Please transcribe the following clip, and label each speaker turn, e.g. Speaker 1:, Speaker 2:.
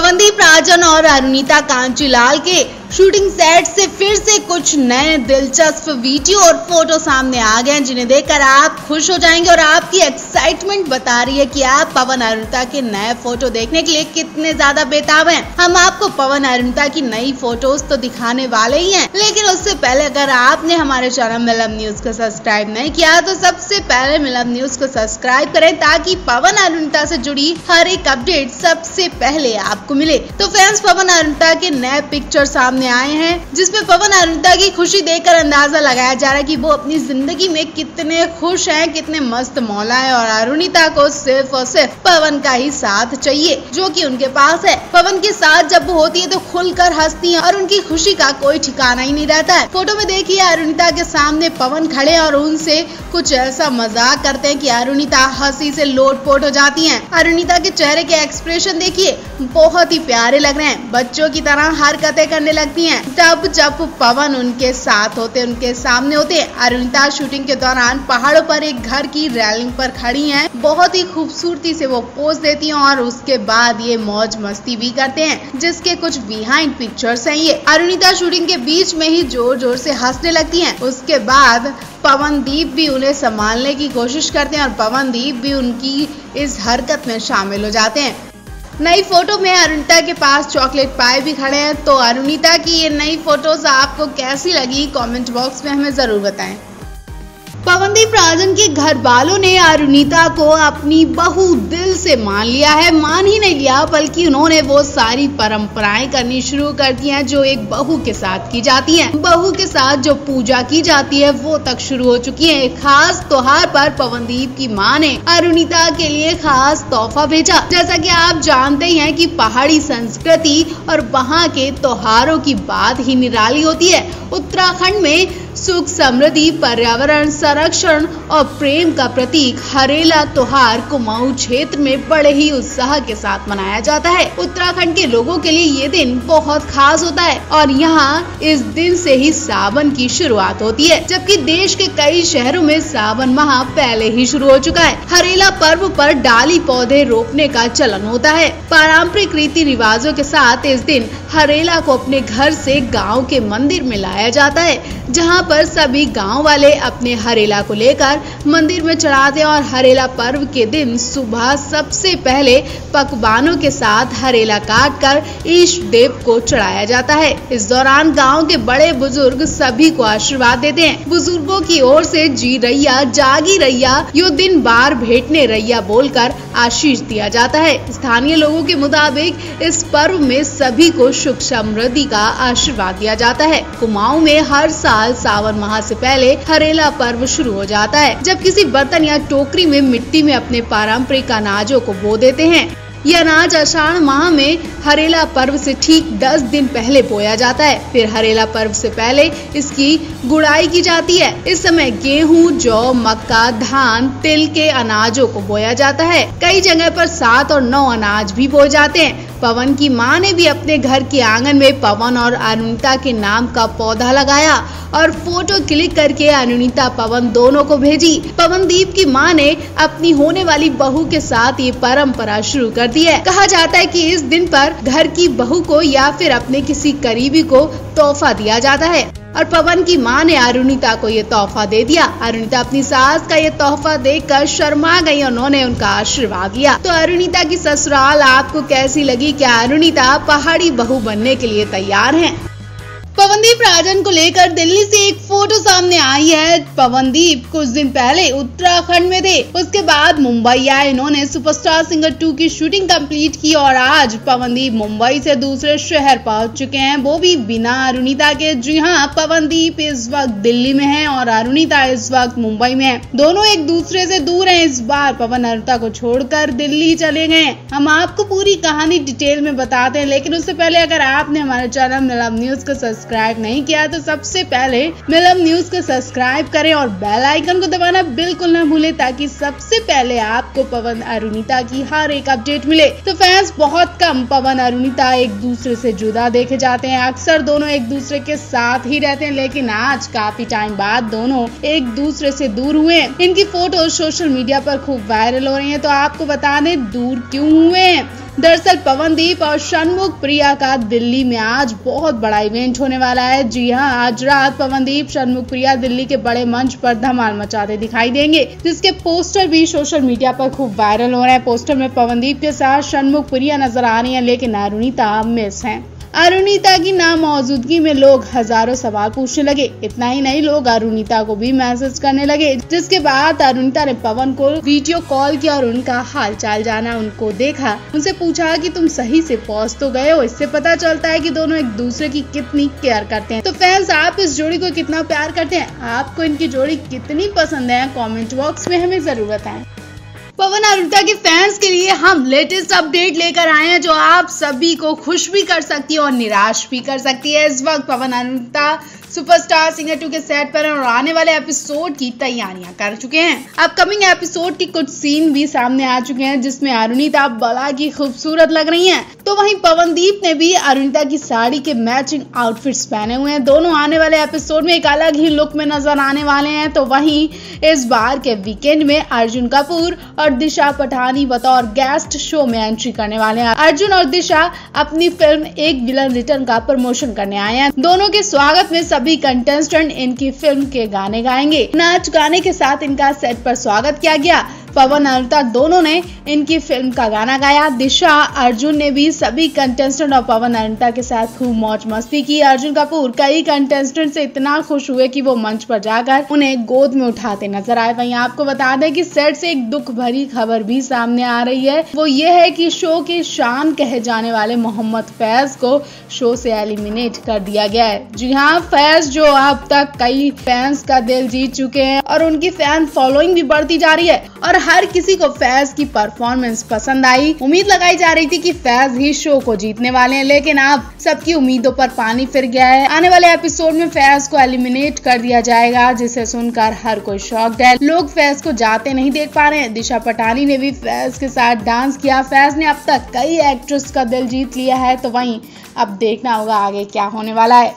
Speaker 1: पवनदीप राजन और अरुणिता कांचीलाल के shooting set से फिर से कुछ नए दिलचस्प वीडियो और फोटो सामने आ गए हैं, जिन्हें देखकर आप खुश हो जाएंगे और आपकी एक्साइटमेंट बता रही है कि आप पवन अरुणिता के नए फोटो देखने के लिए कितने ज्यादा बेताब हैं। हम आपको पवन अरुणिता की नई फोटोज तो दिखाने वाले ही हैं, लेकिन उससे पहले अगर आपने हमारे चैनल मिलब न्यूज को सब्सक्राइब नहीं किया तो सबसे पहले मिलब न्यूज को सब्सक्राइब करें ताकि पवन अरुणिता से जुड़ी हर एक अपडेट सबसे पहले आपको मिले। तो फ्रेंड्स, पवन अरुणिता के नए पिक्चर सामने आए हैं, जिसमें पवन अरुणिता की खुशी देखकर अंदाजा लगाया जा रहा है कि वो अपनी जिंदगी में कितने खुश हैं, कितने मस्त मौला है और अरुणिता को सिर्फ और सिर्फ पवन का ही साथ चाहिए जो कि उनके पास है। पवन के साथ जब वो होती है तो खुलकर हंसती है और उनकी खुशी का कोई ठिकाना ही नहीं रहता है। फोटो में देखिए अरुणिता के सामने पवन खड़े और उनसे कुछ ऐसा मजाक करते हैं कि अरुणिता हंसी से लोटपोट हो जाती हैं। अरुणिता के चेहरे के एक्सप्रेशन देखिए, बहुत ही प्यारे लग रहे हैं, बच्चों की तरह हरकतें करने लगती हैं जब पवन उनके साथ होते, उनके सामने होते। अरुणिता शूटिंग के दौरान पहाड़ों पर एक घर की रेलिंग पर खड़ी हैं, बहुत ही खूबसूरती से वो पोज देती हैं और उसके बाद ये मौज मस्ती भी करते हैं, जिसके कुछ बिहाइंड पिक्चर्स हैं। ये अरुणिता शूटिंग के बीच में ही जोर जोर से हंसने लगती हैं। उसके बाद पवनदीप भी उन्हें संभालने की कोशिश करते हैं और पवनदीप भी उनकी इस हरकत में शामिल हो जाते हैं। नई फोटो में अरुणिता के पास चॉकलेट पाए भी खड़े हैं। तो अरुणिता की ये नई फोटोज आपको कैसी लगी, कमेंट बॉक्स में हमें जरूर बताएं। पवनदीप राजन के घर वालों ने अरुणिता को अपनी बहू दिल से मान लिया है। मान ही नहीं लिया बल्कि उन्होंने वो सारी परंपराएं करनी शुरू कर दी हैं जो एक बहू के साथ की जाती हैं। बहू के साथ जो पूजा की जाती है वो तक शुरू हो चुकी है। खास त्योहार पर पवनदीप की मां ने अरुणिता के लिए खास तोहफा भेजा। जैसा कि आप जानते ही हैं कि पहाड़ी संस्कृति और वहाँ के त्योहारों की बात ही निराली होती है। उत्तराखंड में सुख समृद्धि, पर्यावरण संरक्षण और प्रेम का प्रतीक हरेला त्योहार कुमाऊं क्षेत्र में बड़े ही उत्साह के साथ मनाया जाता है। उत्तराखंड के लोगों के लिए ये दिन बहुत खास होता है और यहाँ इस दिन से ही सावन की शुरुआत होती है, जबकि देश के कई शहरों में सावन माह पहले ही शुरू हो चुका है। हरेला पर्व पर डाली पौधे रोपने का चलन होता है। पारंपरिक रीति रिवाजों के साथ इस दिन हरेला को अपने घर से गाँव के मंदिर में लाया जाता है, जहाँ पर सभी गांव वाले अपने हरेला को लेकर मंदिर में चढ़ाते हैं और हरेला पर्व के दिन सुबह सबसे पहले पकवानों के साथ हरेला काटकर इष्ट देव को चढ़ाया जाता है। इस दौरान गांव के बड़े बुजुर्ग सभी को आशीर्वाद देते हैं। बुजुर्गों की ओर से जी रैया, जागी रैया, यो दिन बार भेटने रैया बोलकर आशीष दिया जाता है। स्थानीय लोगों के मुताबिक इस पर्व में सभी को सुख समृद्धि का आशीर्वाद दिया जाता है। कुमाऊं में हर साल सावन माह से पहले हरेला पर्व शुरू हो जाता है, जब किसी बर्तन या टोकरी में मिट्टी में अपने पारंपरिक अनाजों को बो देते हैं। यह अनाज आषाढ़ माह में हरेला पर्व से ठीक 10 दिन पहले बोया जाता है। फिर हरेला पर्व से पहले इसकी गुड़ाई की जाती है। इस समय गेहूं, जौ, मक्का, धान, तिल के अनाजों को बोया जाता है। कई जगह पर 7 और 9 अनाज भी बोए जाते हैं। पवन की मां ने भी अपने घर के आंगन में पवन और अरुणिता के नाम का पौधा लगाया और फोटो क्लिक करके अरुणिता पवन दोनों को भेजी। पवनदीप की मां ने अपनी होने वाली बहू के साथ ये परंपरा शुरू कर दी है। कहा जाता है कि इस दिन पर घर की बहू को या फिर अपने किसी करीबी को तोहफा दिया जाता है और पवन की मां ने अरुणिता को ये तोहफा दे दिया। अरुणिता अपनी सास का ये तोहफा देखकर शर्मा गई, उन्होंने उनका आशीर्वाद लिया। तो अरुणिता की ससुराल आपको कैसी लगी? क्या अरुणिता पहाड़ी बहू बनने के लिए तैयार हैं? पवनदीप राजन को लेकर दिल्ली से एक फोटो सामने आई है। पवनदीप कुछ दिन पहले उत्तराखंड में थे, उसके बाद मुंबई आए। इन्होंने सुपरस्टार सिंगर 2 की शूटिंग कंप्लीट की और आज पवनदीप मुंबई से दूसरे शहर पहुंच चुके हैं, वो भी बिना अरुणिता के। जी हाँ, पवनदीप इस वक्त दिल्ली में है और अरुणिता इस वक्त मुंबई में है। दोनों एक दूसरे से दूर हैं। इस बार पवन अरुणिता को छोड़कर दिल्ली चले गए। हम आपको पूरी कहानी डिटेल में बताते हैं, लेकिन उससे पहले अगर आपने हमारे चैनल मिलब न्यूज को सब्सक्राइब नहीं किया तो सबसे पहले मिलब न्यूज को सब्सक्राइब करें और बेल आइकन को दबाना बिल्कुल ना भूलें, ताकि सबसे पहले आपको पवन अरुणिता की हर एक अपडेट मिले। तो फैंस, बहुत कम पवन अरुणिता एक दूसरे से जुदा देखे जाते हैं। अक्सर दोनों एक दूसरे के साथ ही रहते हैं, लेकिन आज काफी टाइम बाद दोनों एक दूसरे से दूर हुए। इनकी फोटो सोशल मीडिया पर खूब वायरल हो रही है। तो आपको बता दें दूर क्यों हुए हैं। दरअसल पवनदीप और षणमुख प्रिया का दिल्ली में आज बहुत बड़ा इवेंट होने वाला है। जी हां, आज रात पवनदीप षणमुख प्रिया दिल्ली के बड़े मंच पर धमाल मचाते दिखाई देंगे, जिसके पोस्टर भी सोशल मीडिया पर खूब वायरल हो रहे हैं। पोस्टर में पवनदीप के साथ षणमुख प्रिया नजर आ रही है, लेकिन अरुणिता मिस है। अरुणिता की नामौजूदगी में लोग हजारों सवाल पूछने लगे। इतना ही नहीं, लोग अरुणिता को भी मैसेज करने लगे, जिसके बाद अरुणिता ने पवन को वीडियो कॉल किया और उनका हाल चाल जाना, उनको देखा, उनसे पूछा कि तुम सही से पहुंच तो गए हो। इससे पता चलता है कि दोनों एक दूसरे की कितनी केयर करते हैं। तो फैंस, आप इस जोड़ी को कितना प्यार करते हैं? आपको इनकी जोड़ी कितनी पसंद है? कॉमेंट बॉक्स में हमें जरूर बताएं। पवन अरुणिता के फैंस के लिए हम लेटेस्ट अपडेट लेकर आए हैं, जो आप सभी को खुश भी कर सकती है और निराश भी कर सकती है। इस वक्त पवन अरुणिता सुपरस्टार सिंगर 2 के सेट पर हैं और आने वाले एपिसोड की तैयारियां कर चुके हैं। अपकमिंग एपिसोड की कुछ सीन भी सामने आ चुके हैं, जिसमें अरुणिता बड़ा की खूबसूरत लग रही हैं। तो वहीं पवनदीप ने भी अरुणिता की साड़ी के मैचिंग आउटफिट्स पहने हुए हैं। दोनों आने वाले एपिसोड में एक अलग ही लुक में नजर आने वाले हैं। तो वहीं इस बार के वीकेंड में अर्जुन कपूर और दिशा पटानी बतौर गेस्ट शो में एंट्री करने वाले हैं। अर्जुन और दिशा अपनी फिल्म एक विलन रिटर्न का प्रमोशन करने आए हैं। दोनों के स्वागत में सभी कंटेस्टेंट इनकी फिल्म के गाने गाएंगे। नाच गाने के साथ इनका सेट पर स्वागत किया गया। पवन अरुणिता दोनों ने इनकी फिल्म का गाना गाया। दिशा अर्जुन ने भी सभी कंटेस्टेंट और पवन अरुणिता के साथ खूब मौज मस्ती की। अर्जुन कपूर कई कंटेस्टेंट से इतना खुश हुए कि वो मंच पर जाकर उन्हें गोद में उठाते नजर आए। वहीं आपको बता दें कि सेट से एक दुख भरी खबर भी सामने आ रही है। वो ये है कि शो की शान कहे जाने वाले मोहम्मद फैज को शो से एलिमिनेट कर दिया गया है। जी हाँ, फैज जो अब तक कई फैंस का दिल जीत चुके हैं और उनकी फैन फॉलोइंग भी बढ़ती जा रही है और हर किसी को फैज की परफॉर्मेंस पसंद आई। उम्मीद लगाई जा रही थी कि फैज ही शो को जीतने वाले हैं, लेकिन अब सबकी उम्मीदों पर पानी फिर गया है। आने वाले एपिसोड में फैज को एलिमिनेट कर दिया जाएगा, जिसे सुनकर हर कोई शॉक्ड है। लोग फैज को जाते नहीं देख पा रहे हैं। दिशा पटानी ने भी फैज के साथ डांस किया। फैज ने अब तक कई एक्ट्रेस का दिल जीत लिया है। तो वहीं अब देखना होगा आगे क्या होने वाला है।